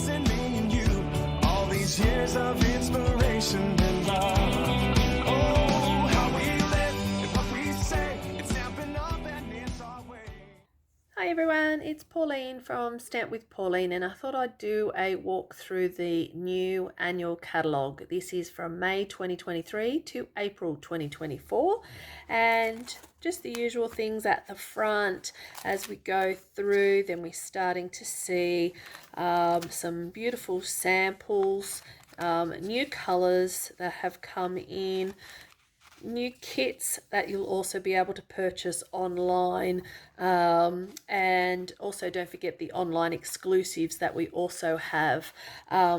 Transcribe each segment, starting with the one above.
chasing me and you. All these years of inspiration and love. Oh, how we live and what we say. It's Stampin' Up and it's our way. Hi everyone, it's Pauline from Stamp with Pauline, and I thought I'd do a walk through the new annual catalogue. This is from May 2023 to April 2024, and just the usual things at the front as we go through. Then we're starting to see some beautiful samples, new colours that have come in, new kits that you'll also be able to purchase online, and also don't forget the online exclusives that we also have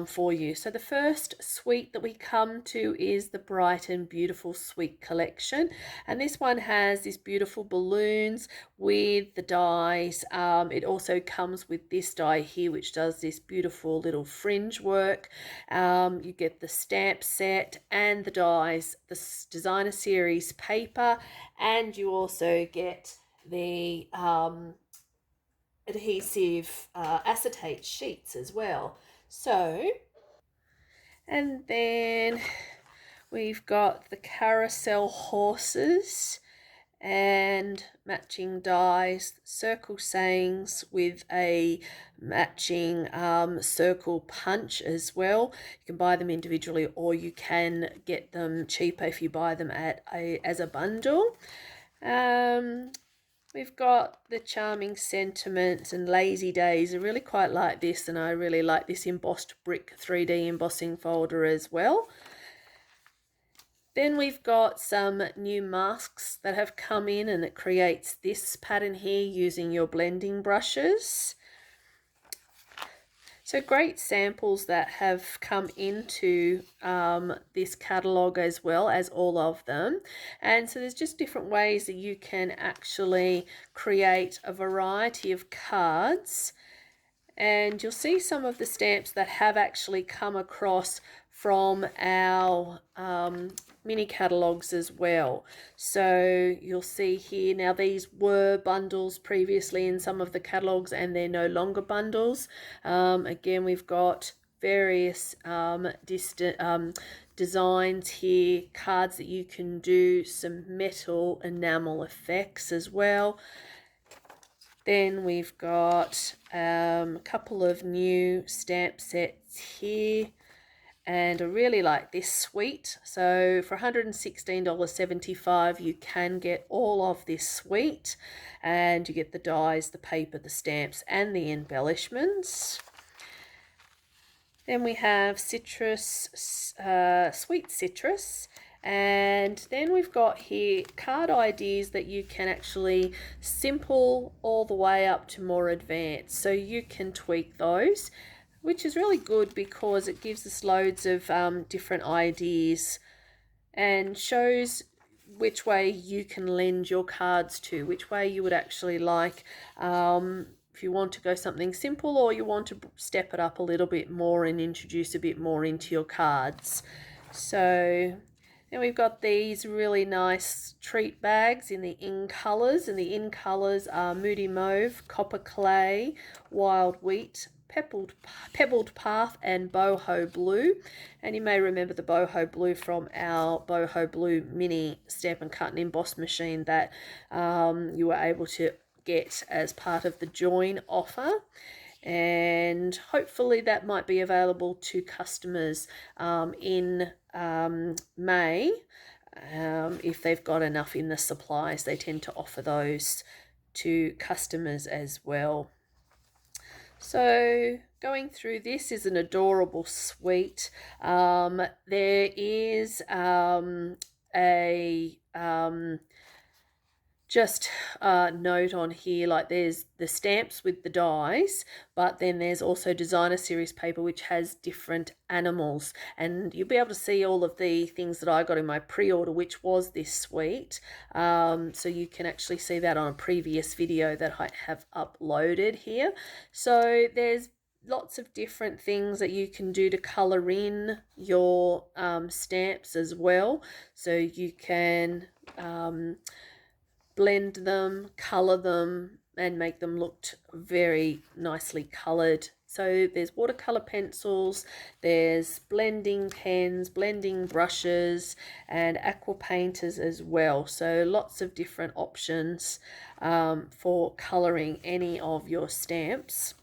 for you. So the first suite that we come to is the Bright and Beautiful Suite collection, and this one has these beautiful balloons with the dies. It also comes with this die here which does this beautiful little fringe work. You get the stamp set and the dies, the designer series paper, and you also get the adhesive acetate sheets as well. So, and then we've got the carousel horses and matching dies, circle sayings with a matching circle punch as well. You can buy them individually or you can get them cheaper if you buy them as a bundle. We've got the charming sentiments and lazy days. I really quite like this, and I really like this embossed brick 3D embossing folder as well. Then we've got some new masks that have come in, and it creates this pattern here using your blending brushes. So great samples that have come into this catalogue as well as all of them. And so there's just different ways that you can actually create a variety of cards. And you'll see some of the stamps that have actually come across from our mini catalogues as well. So you'll see here, now these were bundles previously in some of the catalogues and they're no longer bundles. Again, we've got various designs here, cards that you can do, some metal enamel effects as well. Then we've got a couple of new stamp sets here, and I really like this suite. So for $116.75 you can get all of this suite, and you get the dies, the paper, the stamps and the embellishments. Then we have citrus, sweet citrus. And then we've got here card ideas that you can actually simple all the way up to more advanced. So you can tweak those, which is really good because it gives us loads of different ideas and shows which way you can lend your cards to, which way you would actually like. If you want to go something simple or you want to step it up a little bit more and introduce a bit more into your cards. So then we've got these really nice treat bags in the in colours, and the in colours are Moody Mauve, Copper Clay, Wild Wheat, Pebbled Path and Boho Blue. And you may remember the Boho Blue from our Boho Blue mini stamp and cut and emboss machine that you were able to get as part of the join offer. And hopefully that might be available to customers in May. If they've got enough in the supplies, they tend to offer those to customers as well. So going through, this is an adorable suite. There is a just a note on here, like there's the stamps with the dies, but then there's also designer series paper which has different animals, and you'll be able to see all of the things that I got in my pre-order, which was this suite. So you can actually see that on a previous video that I have uploaded here. So there's lots of different things that you can do to color in your stamps as well. So you can blend them, color them, and make them look very nicely coloured. So there's watercolour pencils, there's blending pens, blending brushes, and aqua painters as well. So lots of different options for colouring any of your stamps.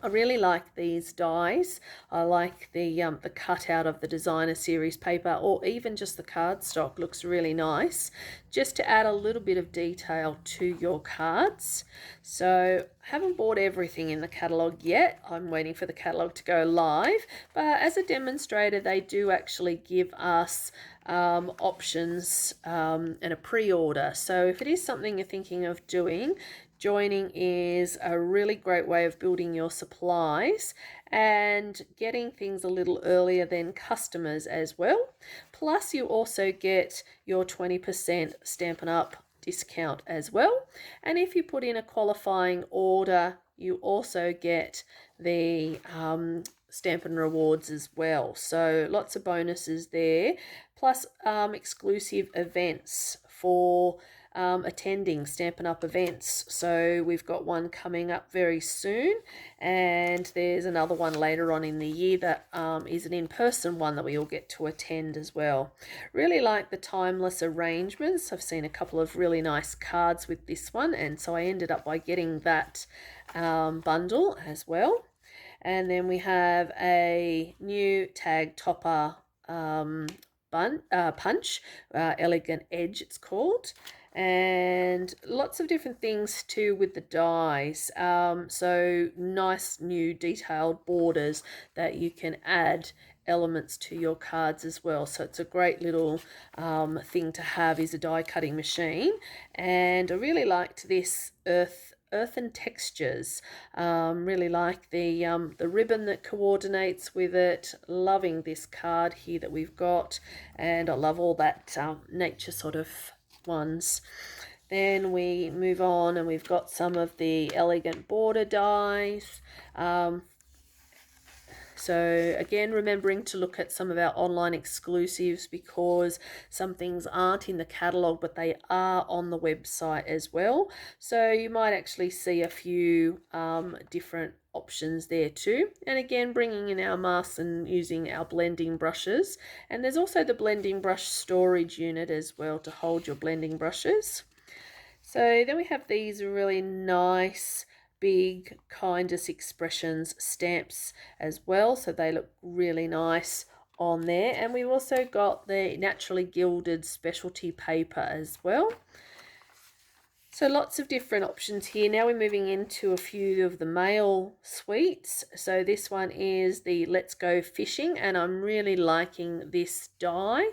I really like these dies. I like the cutout of the designer series paper, or even just the cardstock looks really nice, just to add a little bit of detail to your cards. So I haven't bought everything in the catalogue yet. I'm waiting for the catalogue to go live, but as a demonstrator they do actually give us options and a pre-order. So if it is something you're thinking of doing, joining is a really great way of building your supplies and getting things a little earlier than customers as well. Plus you also get your 20% Stampin' Up discount as well. And if you put in a qualifying order, you also get the Stampin' Rewards as well. So lots of bonuses there. Plus exclusive events for attending Stampin' Up events. So we've got one coming up very soon, and there's another one later on in the year that is an in-person one that we all get to attend as well. Really like the timeless arrangements. I've seen a couple of really nice cards with this one, and so I ended up by getting that bundle as well. And then we have a new tag topper punch, Elegant Edge it's called, and lots of different things too with the dies. So nice new detailed borders that you can add elements to your cards as well. So it's a great little thing to have, is a die cutting machine. And I really liked this earthen textures. Really like the ribbon that coordinates with it. Loving this card here that we've got, and I love all that nature sort of ones. Then we move on and we've got some of the elegant border dies. So again, remembering to look at some of our online exclusives, because some things aren't in the catalogue but they are on the website as well. So you might actually see a few different options there too. And again, bringing in our masks and using our blending brushes. And there's also the blending brush storage unit as well to hold your blending brushes. So then we have these really nice big kindest expressions stamps as well, so they look really nice on there. And we've also got the naturally gilded specialty paper as well. So lots of different options here. Now we're moving into a few of the mail suites. So this one is the Let's Go Fishing, and I'm really liking this die.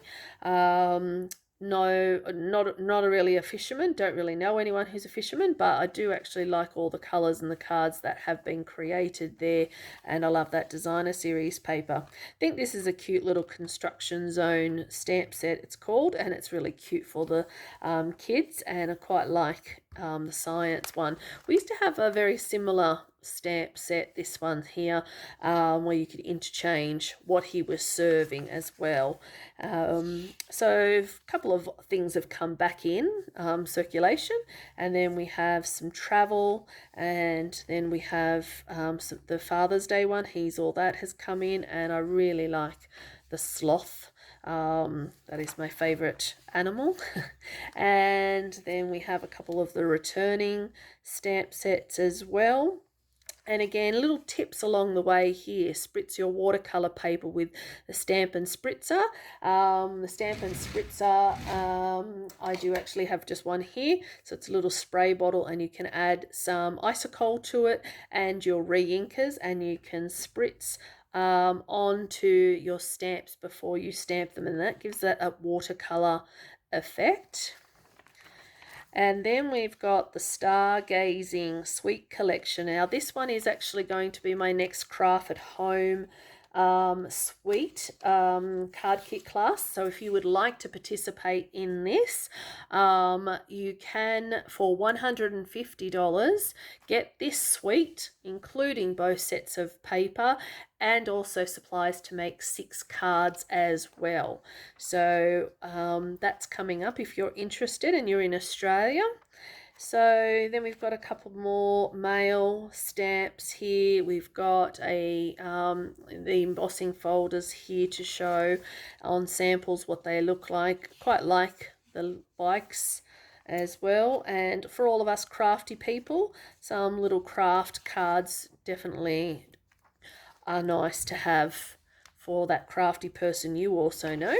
No, not really a fisherman, don't really know anyone who's a fisherman, but I do actually like all the colours and the cards that have been created there, and I love that designer series paper. I think this is a cute little construction zone stamp set, it's called, and it's really cute for the kids, and I quite like the science one. We used to have a very similar stamp set, this one here, where you could interchange what he was serving as well. So a couple of things have come back in circulation, and then we have some travel, and then we have the Father's Day one. He's All That has come in, and I really like the sloth. That is my favorite animal. And then we have a couple of the returning stamp sets as well. And again, little tips along the way here. Spritz your watercolor paper with the Stampin' Spritzer. The Stampin' Spritzer, I do actually have just one here. So it's a little spray bottle, and you can add some isocol to it and your re-inkers, and you can spritz onto your stamps before you stamp them, and that gives that a watercolor effect. And then we've got the Stargazing Sweet Collection. Now this one is actually going to be my next craft at home sweet card kit class. So if you would like to participate in this, you can, for $150, get this suite, including both sets of paper and also supplies to make 6 cards as well. So that's coming up if you're interested and you're in Australia. So then we've got a couple more mail stamps here. We've got the embossing folders here to show on samples what they look like. Quite like the bikes as well. And for all of us crafty people, some little craft cards definitely are nice to have for that crafty person you also know.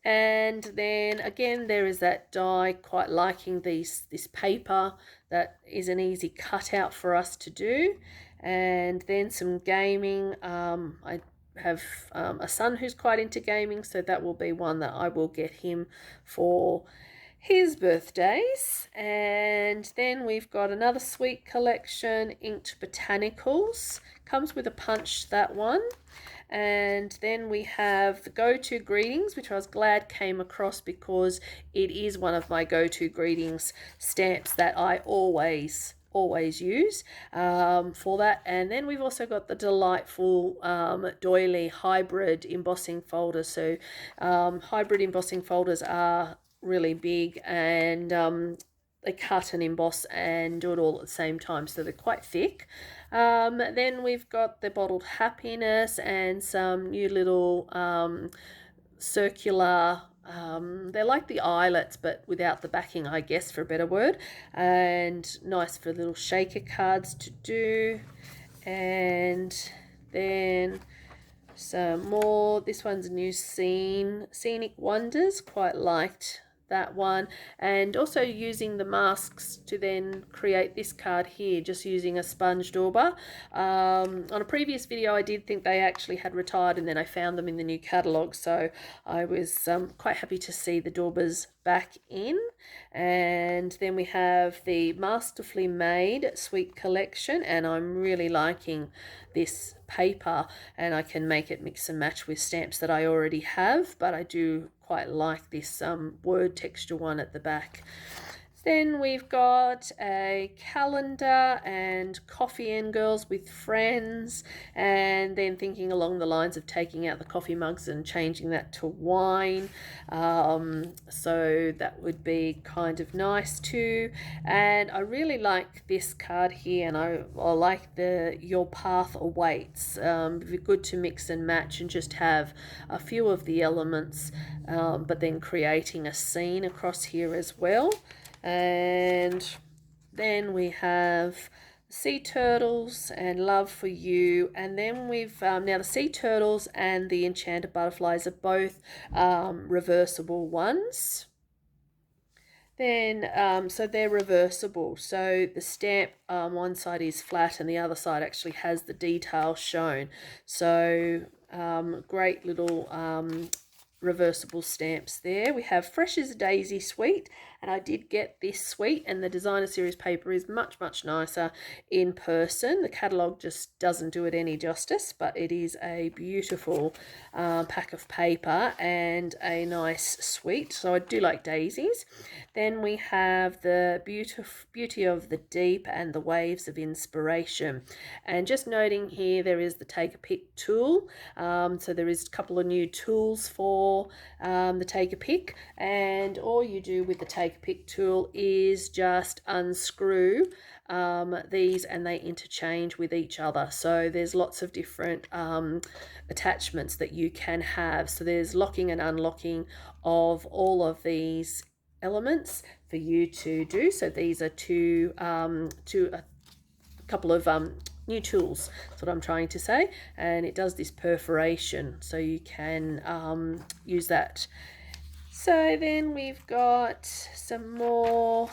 And then again, there is that die, quite liking this paper that is an easy cutout for us to do. And then some gaming. I have a son who's quite into gaming, so that will be one that I will get him for his birthdays. And then we've got another sweet collection, Inked Botanicals. Comes with a punch, that one. And then we have the go-to greetings, which I was glad came across because it is one of my go-to greetings stamps that I always use for that. And then we've also got the delightful doily hybrid embossing folders. So hybrid embossing folders are really big, and they cut and emboss and do it all at the same time, so they're quite thick. Then we've got the bottled happiness and some new little circular, they're like the eyelets but without the backing, I guess, for a better word, and nice for little shaker cards to do. And then some more. This one's a new Scenic Wonders. Quite liked that one. And also using the masks to then create this card here, just using a sponge dauber. On a previous video I did think they actually had retired, and then I found them in the new catalogue, so I was quite happy to see the daubers back in. And then we have the Masterfully Made Sweet Collection, and I'm really liking this paper, and I can make it mix and match with stamps that I already have, but I do quite like this word texture one at the back. Then we've got a calendar and coffee and girls with friends, and then thinking along the lines of taking out the coffee mugs and changing that to wine. So that would be kind of nice too. And I really like this card here, and I like the Your Path Awaits. It'd be good to mix and match and just have a few of the elements, but then creating a scene across here as well. And then we have sea turtles and Love for You, and then we've now the sea turtles and the enchanted butterflies are both reversible ones. Then so they're reversible, so the stamp one side is flat and the other side actually has the detail shown. So great little reversible stamps there. We have Fresh as a Daisy Sweet, and I did get this sweet, and the designer series paper is much nicer in person. The catalogue just doesn't do it any justice, but it is a beautiful pack of paper and a nice sweet, so I do like daisies. Then we have the Beauty of the Deep and the Waves of Inspiration, and just noting here there is the Take a Pick tool, so there is a couple of new tools for the Take a Pick, and all you do with the Take a Pick tool is just unscrew these and they interchange with each other. So there's lots of different attachments that you can have. So there's locking and unlocking of all of these elements for you to do. So these are a couple of new tools, that's what I'm trying to say, and it does this perforation, so you can use that. So then we've got some more.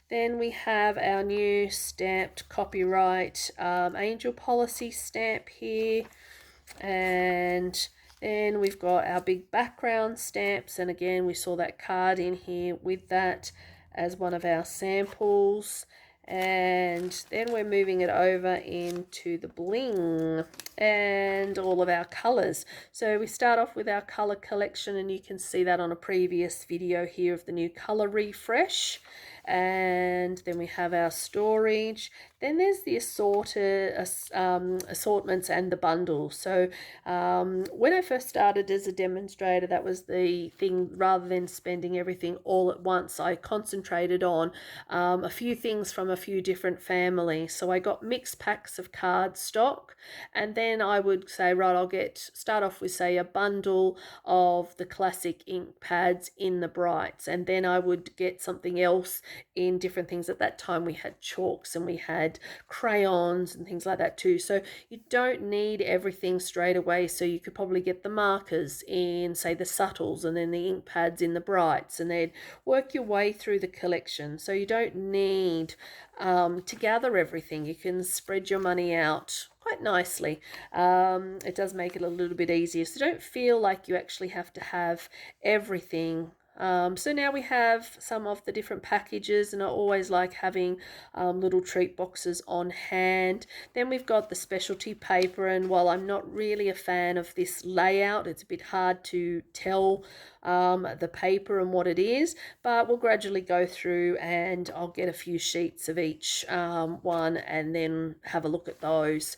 Then we have our new stamped copyright angel policy stamp here, and then we've got our big background stamps, and again we saw that card in here with that as one of our samples. And then we're moving it over into the bling and all of our colors. So we start off with our color collection, and you can see that on a previous video here of the new color refresh. and then we have our storage. Then there's the assortments and the bundles. So when I first started as a demonstrator, that was the thing. Rather than spending everything all at once, I concentrated on a few things from a few different families. So I got mixed packs of card stock, and then I would say, right, I'll start off with, say, a bundle of the classic ink pads in the brights, and then I would get something else in different things. At that time we had chalks and we had crayons and things like that too, so you don't need everything straight away. So you could probably get the markers in, say, the subtles, and then the ink pads in the brights, and then work your way through the collection. So you don't need to gather everything. You can spread your money out quite nicely. It does make it a little bit easier, so don't feel like you actually have to have everything. So now we have some of the different packages, and I always like having little treat boxes on hand. Then we've got the specialty paper, and while I'm not really a fan of this layout, it's a bit hard to tell the paper and what it is, but we'll gradually go through and I'll get a few sheets of each one and then have a look at those.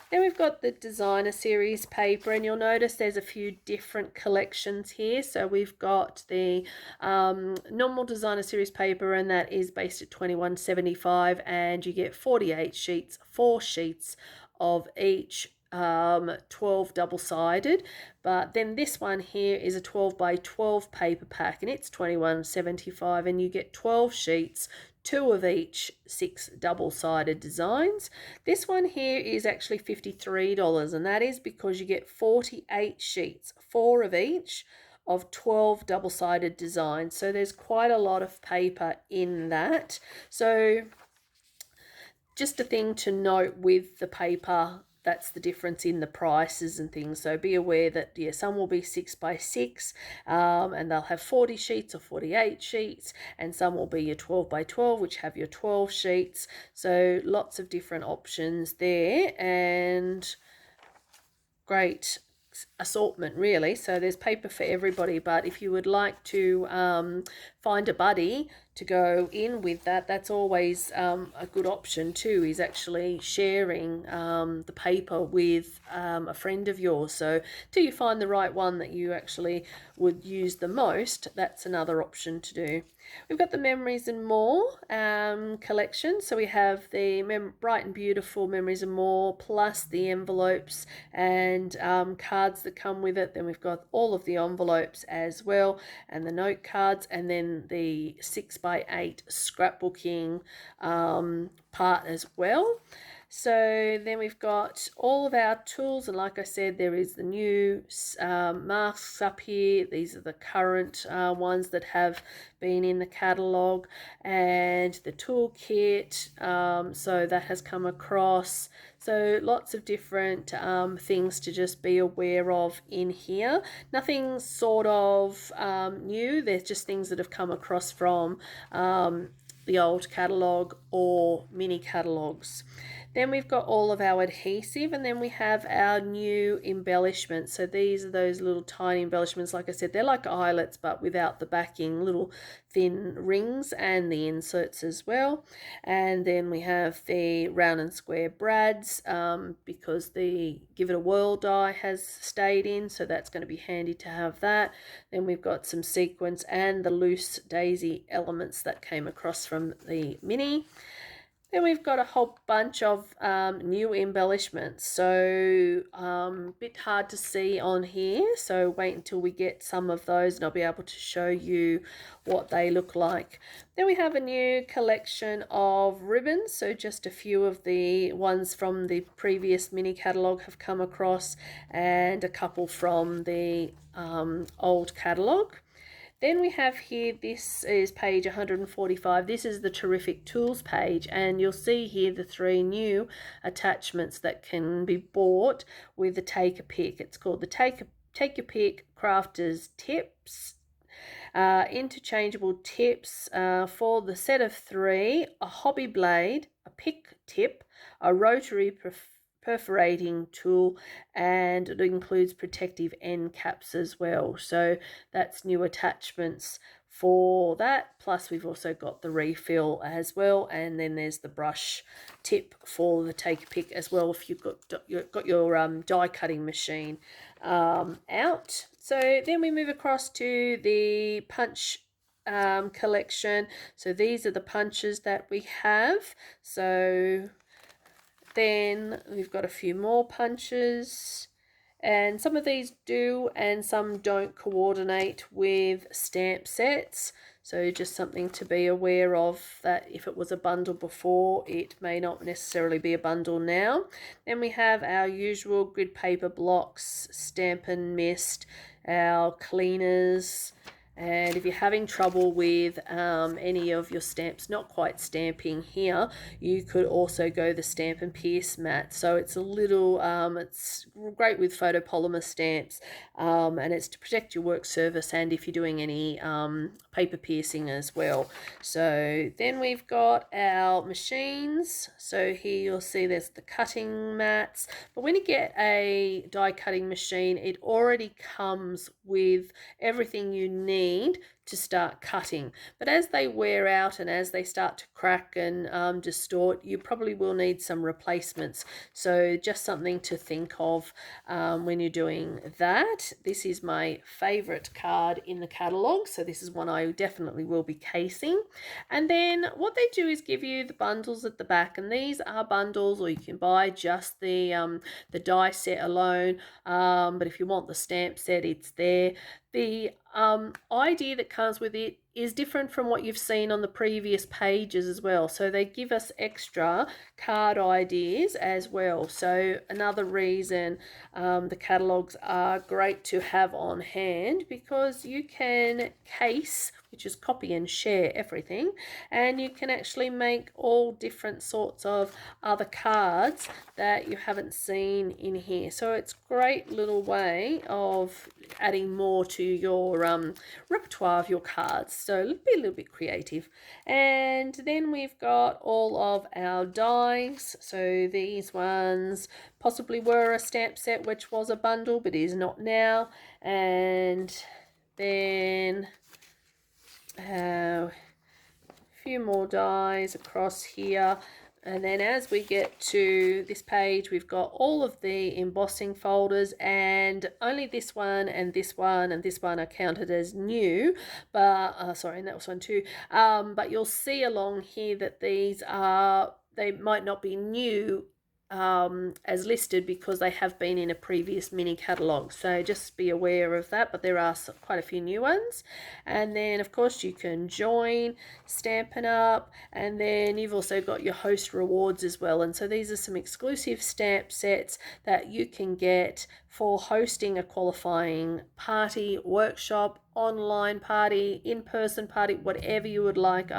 Then we've got the designer series paper, and you'll notice there's a few different collections here. So we've got the normal designer series paper, and that is based at $21.75, and you get 48 sheets, 4 sheets of each, 12 double-sided. But then this one here is a 12 by 12 paper pack, and it's $21.75, and you get 12 sheets, 2 of each, 6 double-sided designs. This one here is actually $53, and that is because you get 48 sheets, 4 of each, of 12 double-sided designs. So there's quite a lot of paper in that. So just a thing to note with the paper, that's the difference in the prices and things. So be aware that, yeah, some will be 6 by 6, and they'll have 40 sheets or 48 sheets, and some will be your 12 by 12, which have your 12 sheets. So lots of different options there, and great assortment really. So there's paper for everybody, but if you would like to find a buddy to go in with that, that's always a good option too, is actually sharing the paper with a friend of yours. So till you find the right one that you actually would use the most, that's another option to do. We've got the Memories and More collection. So we have the Bright and Beautiful Memories and More, plus the envelopes and cards that come with it. Then we've got all of the envelopes as well, and the note cards, and then the 6 by 8 scrapbooking part as well. So then we've got all of our tools, and like I said, there is the new masks up here. These are the current ones that have been in the catalogue, and the toolkit, so that has come across. So lots of different things to just be aware of in here. Nothing sort of new, there's just things that have come across from the old catalogue or mini catalogues. Then we've got all of our adhesive, and then we have our new embellishments. So these are those little tiny embellishments. Like I said, they're like eyelets but without the backing, little thin rings, and the inserts as well. And then we have the round and square brads, because the Give It a Whirl die has stayed in, so that's going to be handy to have that. Then we've got some sequins and the loose daisy elements that came across from the mini. Then we've got a whole bunch of new embellishments, so bit hard to see on here, so wait until we get some of those and I'll be able to show you what they look like. Then we have a new collection of ribbons, so just a few of the ones from the previous mini catalogue have come across, and a couple from the old catalogue. Then we have here, this is page 145. This is the Terrific Tools page, and you'll see here the 3 new attachments that can be bought with the Take a Pick. It's called the Take Your Pick Crafters Tips. Interchangeable tips for the set of 3, a hobby blade, a pick tip, a rotary perforating tool, and it includes protective end caps as well. So that's new attachments for that. Plus we've also got the refill as well, and then there's the brush tip for the take a pick as well if you've got your die cutting machine out. So then we move across to the punch collection. So these are the punches that we have. So then we've got a few more punches, and some of these do and some don't coordinate with stamp sets. So just something to be aware of, that if it was a bundle before, it may not necessarily be a bundle now. Then we have our usual grid paper blocks, Stampin' Mist, our cleaners. And if you're having trouble with any of your stamps not quite stamping here, you could also go the Stampin' Pierce mat. So it's a little, it's great with photopolymer stamps, and it's to protect your work surface and if you're doing any paper piercing as well. So then we've got our machines. So here you'll see there's the cutting mats. But when you get a die cutting machine, it already comes with everything you need to start cutting. But as they wear out and as they start to crack and distort, you probably will need some replacements. So just something to think of when you're doing that. This is my favorite card in the catalogue, so this is one I definitely will be casing. And then what they do is give you the bundles at the back, and these are bundles, or you can buy just the die set alone, but if you want the stamp set, it's there. The idea that comes with it is different from what you've seen on the previous pages as well. So they give us extra card ideas as well. So another reason the catalogues are great to have on hand, because you can case, which is copy and share everything, and you can actually make all different sorts of other cards that you haven't seen in here. So it's a great little way of adding more to your repertoire of your cards. So be a little bit creative. And then we've got all of our dies. So these ones possibly were a stamp set, which was a bundle, but is not now. And then a few more dies across here. And then as we get to this page, we've got all of the embossing folders, and only this one and this one and this one are counted as new, but sorry, and that was one too. But you'll see along here that these are, they might not be new as listed because they have been in a previous mini catalogue, so just be aware of that. But there are quite a few new ones. And then of course you can join Stampin' Up, and then you've also got your host rewards as well. And so these are some exclusive stamp sets that you can get for hosting a qualifying party, workshop, online party, in-person party, whatever you would like.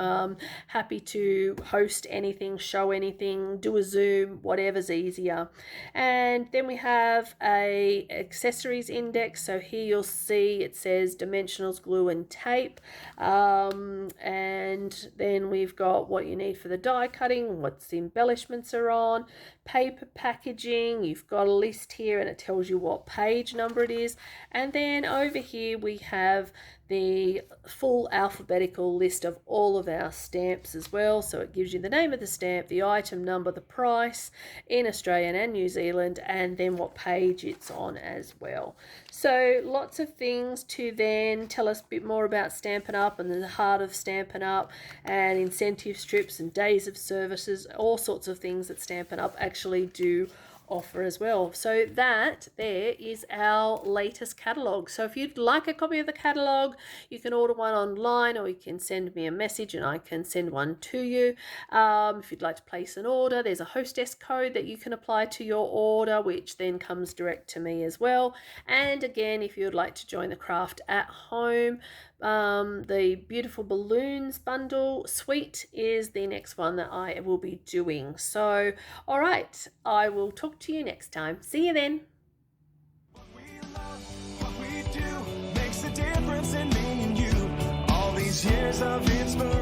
Happy to host anything, show anything, do a Zoom, whatever's easier. And then we have a accessories index. So here you'll see it says dimensionals, glue and tape, and then we've got what you need for the die cutting, what the embellishments are on, paper packaging. You've got a list here and it tells you what page number it is. And then over here we have the full alphabetical list of all of our stamps as well. So it gives you the name of the stamp, the item number, the price in Australian and New Zealand, and then what page it's on as well. So lots of things to then tell us a bit more about Stampin' Up and the heart of Stampin' Up, and incentive strips and days of services, all sorts of things that Stampin' Up actually do offer as well. So that there is our latest catalogue. So if you'd like a copy of the catalogue, you can order one online, or you can send me a message and I can send one to you. If you'd like to place an order, there's a hostess code that you can apply to your order, which then comes direct to me as well. And again, if you'd like to join the craft at home, the beautiful balloons bundle suite is the next one that I will be doing. So all right, I will talk to you next time. See you then. What we love, what we do makes a difference in me and you. All these years of inspiration.